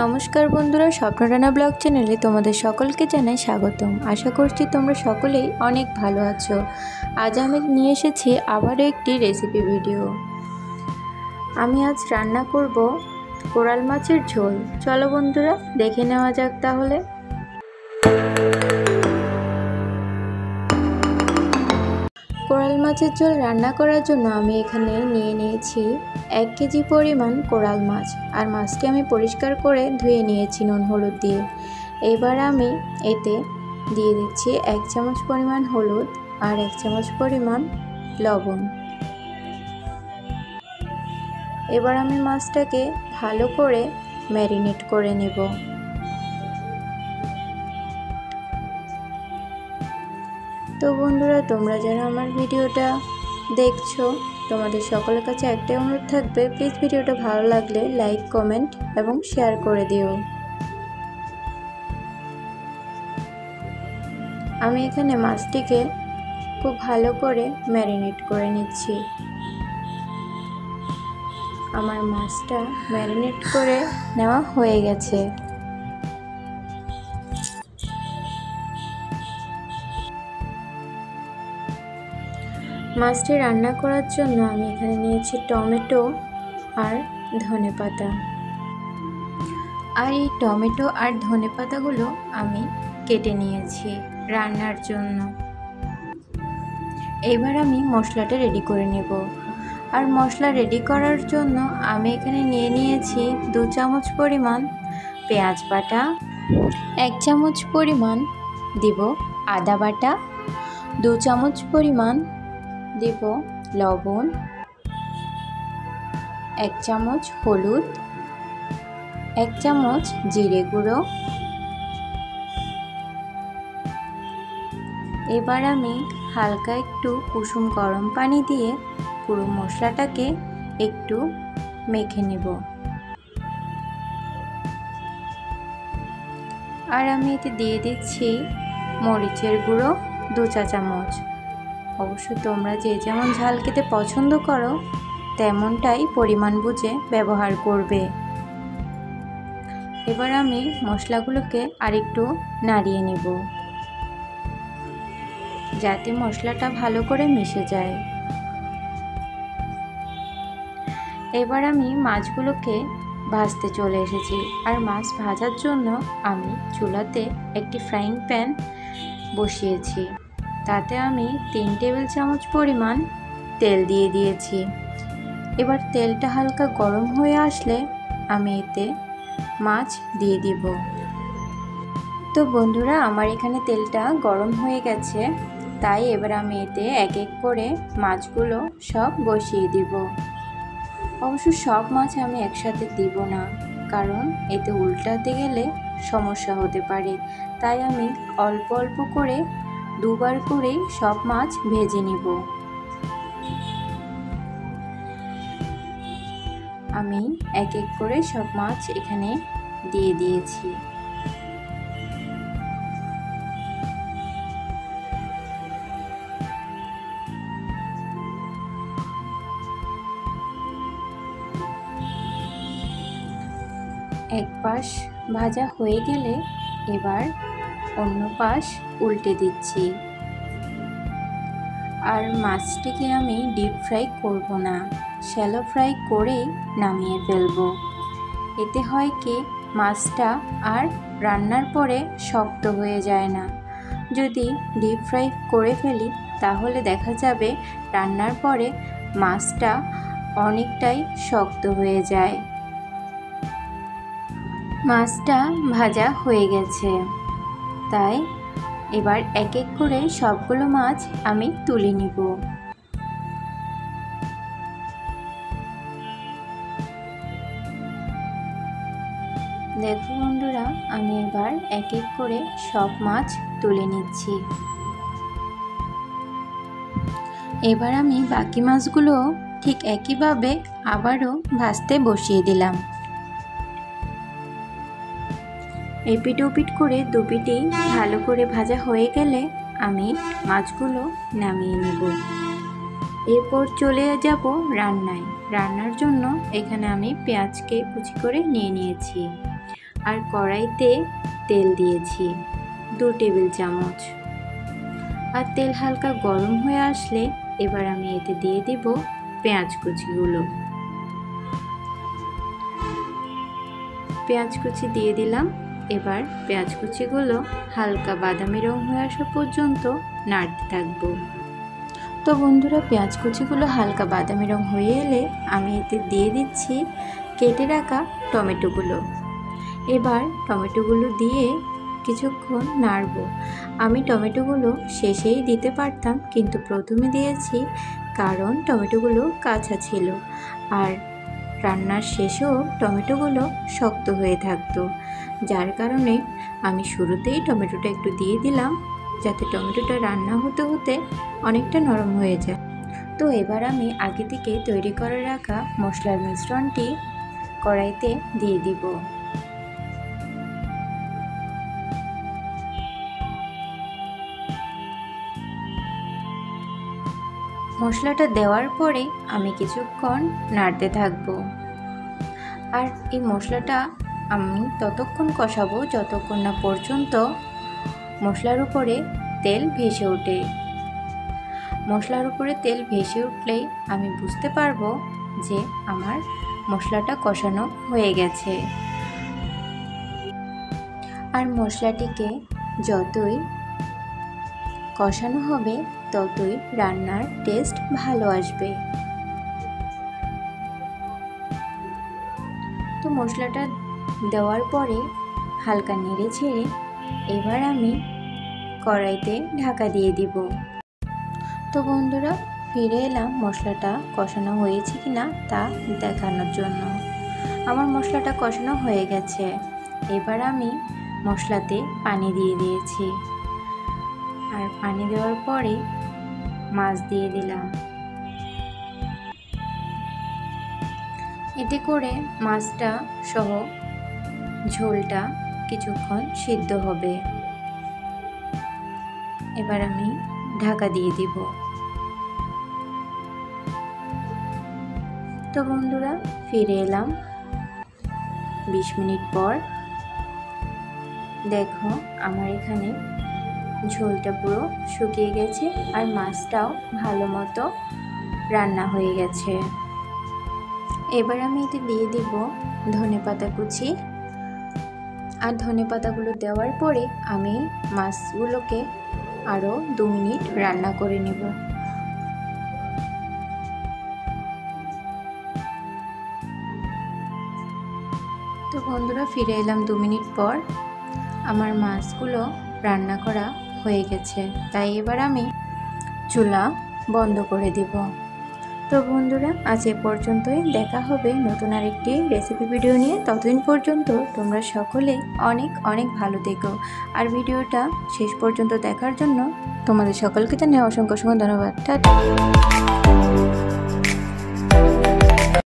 নমস্কার বন্ধুরা, স্বপ্নরানা ব্লগ চ্যানেলে তোমাদের সকলকে জানাই স্বাগতম। আশা করছি তোমরা সকলেই অনেক ভালো আছো। আজ আমি নিয়ে এসেছি আবারও একটি রেসিপি ভিডিও। আমি আজ রান্না করব কোরাল মাছের ঝোল। চলো বন্ধুরা দেখে নেওয়া যাক তাহলে। কোরাল মাছের ঝোল রান্না করার জন্য আমি এখানে নিয়ে নিয়েছি 1 কেজি পরিমাণ কোরাল মাছ। আর মাছটি আমি পরিষ্কার করে ধুয়ে নিয়েছি নুন হলুদ দিয়ে। এবার আমি এতে দিয়ে দিচ্ছি 1 চামচ পরিমাণ হলুদ আর 1 চামচ পরিমাণ লবণ। এবার আমি মাছটাকে ভালো করে ম্যারিনেট করে নেব। তো বন্ধুরা, তোমরা যারা আমার ভিডিওটা দেখছো, তোমাদের সকলের কাছে একটাই অনুরোধ থাকবে, প্লিজ ভিডিওটা ভালো লাগলে লাইক, কমেন্ট এবং শেয়ার করে দিও। আমি এখানে মাছটিকে খুব ভালো করে ম্যারিনেট করে নিচ্ছি। আমার মাছটা ম্যারিনেট করে নেওয়া হয়ে গেছে। মাছটি রান্না করার জন্য আমি এখানে নিয়েছি টমেটো আর ধনেপাতা। আর এই টমেটো আর ধনেপাতাগুলো আমি কেটে নিয়েছি রান্নার জন্য। এবার আমি মশলাটা রেডি করে নেব। আর মশলা রেডি করার জন্য আমি এখানে নিয়ে নিয়েছি 2 চামচ পরিমাণ পেঁয়াজ বাটা, 1 চামচ পরিমাণ দিব আদা বাটা, 2 চামচ পরিমাণ দেব লবণ, 1 চামচ হলুদ, 1 চামচ জিরে গুঁড়ো। এবার আমি হালকা একটু কুসুম গরম পানি দিয়ে পুরো মশলাটাকে একটু মেখে নেব। আর আমি এতে দিয়ে দিচ্ছি মরিচের গুঁড়ো 2 চা চামচ। অবশ্য তোমরা যে যেমন ঝাল খেতে পছন্দ করো তেমনটাই পরিমাণ বুঝে ব্যবহার করবে। এবার আমি মশলাগুলোকে আরেকটু নাড়িয়ে নেব যাতে মশলাটা ভালো করে মিশে যায়। এবার আমি মাছগুলোকে ভাজতে চলে এসেছি। আর মাছ ভাজার জন্য আমি চুলাতে একটি ফ্রাইং প্যান বসিয়েছি। তাতে আমি 3 টেবিল চামচ পরিমাণ তেল দিয়ে দিয়েছি। এবার তেলটা হালকা গরম হয়ে আসলে আমি এতে মাছ দিয়ে দিব। তো বন্ধুরা, আমার এখানে তেলটা গরম হয়ে গেছে, তাই এবার আমি এতে এক এক করে মাছগুলো সব বসিয়ে দিব। অবশ্য সব মাছ আমি একসাথে দিব না, কারণ এতে উল্টাতে গেলে সমস্যা হতে পারে। তাই আমি অল্প অল্প করে 2 বার করে সব মাছ ভেজে নিব। আমি এক এক করে সব মাছ এখানে দিয়ে দিয়েছি। এক পাশ ভাজা হয়ে গেলে এবার অন্য পাশ উল্টে দিচ্ছি। আর মাছটিকে আমি ডিপ ফ্রাই করব না, শ্যালো ফ্রাই করেই নামিয়ে ফেলব। এতে হয় কি, মাছটা আর রান্নার পরে শক্ত হয়ে যায় না। যদি ডিপ ফ্রাই করে ফেলি তাহলে দেখা যাবে রান্নার পরে মাছটা অনেকটাই শক্ত হয়ে যায়। মাছটা ভাজা হয়ে গেছে, তাই এবার এক এক করে সবগুলো মাছ আমি তুলে নিব। দেখো বন্ধুরা, আমি এবার এক এক করে সব মাছ তুলে নিচ্ছি। এবার আমি বাকি মাছগুলো ঠিক একইভাবে আবারও ভাজতে বসিয়ে দিলাম। এপিট ওপিট করে দুপিটেই ভালো করে ভাজা হয়ে গেলে আমি মাছগুলো নামিয়ে নেব। এরপর চলে যাব রান্নায়। রান্নার জন্য এখানে আমি পেঁয়াজকে কুচি করে নিয়ে নিয়েছি। আর কড়াইতে তেল দিয়েছি 2 টেবিল চামচ। আর তেল হালকা গরম হয়ে আসলে এবার আমি এতে দিয়ে দিব পেঁয়াজ কুচিগুলো। পেঁয়াজ কুচি দিয়ে দিলাম। এবার পেঁয়াজ কুচিগুলো হালকা বাদামি রং হয়ে আসা পর্যন্ত নাড়তে থাকবো। তো বন্ধুরা, পেঁয়াজ কুচিগুলো হালকা বাদামি রং হয়ে এলে আমি এতে দিয়ে দিচ্ছি কেটে রাখা টমেটোগুলো। এবার টমেটোগুলো দিয়ে কিছুক্ষণ নাড়বো। আমি টমেটোগুলো শেষেই দিতে পারতাম, কিন্তু প্রথমে দিয়েছি কারণ টমেটোগুলো কাঁচা ছিল আর রান্নার শেষেও টমেটোগুলো শক্ত হয়ে থাকতো, যার কারণে আমি শুরুতেই টমেটোটা একটু দিয়ে দিলাম, যাতে টমেটোটা রান্না হতে হতে অনেকটা নরম হয়ে যায়। তো এবার আমি আগে থেকে তৈরি করে রাখা মশলার মিশ্রণটি কড়াইতে দিয়ে দিব। মশলাটা দেওয়ার পরে আমি কিছুক্ষণ নাড়তে থাকবো। আর এই মশলাটা আমি ততক্ষণ কষাবো যতক্ষণ না পর্যন্ত মশলার উপরে তেল ভেসে ওঠে। মশলার উপরে তেল ভেসে উঠলেই আমি বুঝতে পারবো যে আমার মশলাটা কষানো হয়ে গেছে। আর মশলাটিকে যতই কষানো হবে ততই রান্নার টেস্ট ভালো আসবে। তো মশলাটা দেওয়ার পরে হালকা নেড়ে ছেড়ে এবার আমি কড়াইতে ঢাকা দিয়ে দিব। তো বন্ধুরা, ফিরে এলাম মশলাটা কষানো হয়েছে কিনা তা দেখানোর জন্য। আমার মশলাটা কষানো হয়ে গেছে। এবার আমি মশলাতে পানি দিয়ে দিয়েছি। আর পানি দেওয়ার পরে মাছ দিয়ে দিলাম। এতে করে মাছটা সহ ঝোলটা কিছুক্ষণ সিদ্ধ হবে। এবার আমি ঢাকা দিয়ে দিব। তো বন্ধুরা, ফিরে এলাম 20 মিনিট পর। দেখো আমার এখানে ঝোলটা পুরো শুকিয়ে গেছে আর মাছটাও ভালো মতো রান্না হয়ে গেছে। এবার আমি এতে দিয়ে দিব ধনেপাতা কুচি। আর ধনেপাতাগুলো দেওয়ার পরে আমি মাছগুলোকে আরও 2 মিনিট রান্না করে নেব। তো বন্ধুরা, ফিরে এলাম 2 মিনিট পর। আমার মাছগুলো রান্না করা হয়ে গেছে, তাই এবার আমি চুলা বন্ধ করে দেব। তো বন্ধুরা, আজ এ পর্যন্তই। দেখা হবে নতুন আরেকটি রেসিপি ভিডিও নিয়ে। ততদিন পর্যন্ত তোমরা সকলে অনেক অনেক ভালো থেকো। আর ভিডিওটা শেষ পর্যন্ত দেখার জন্য তোমাদের সকলকে জানাই অসংখ্য ধন্যবাদ। টাটা।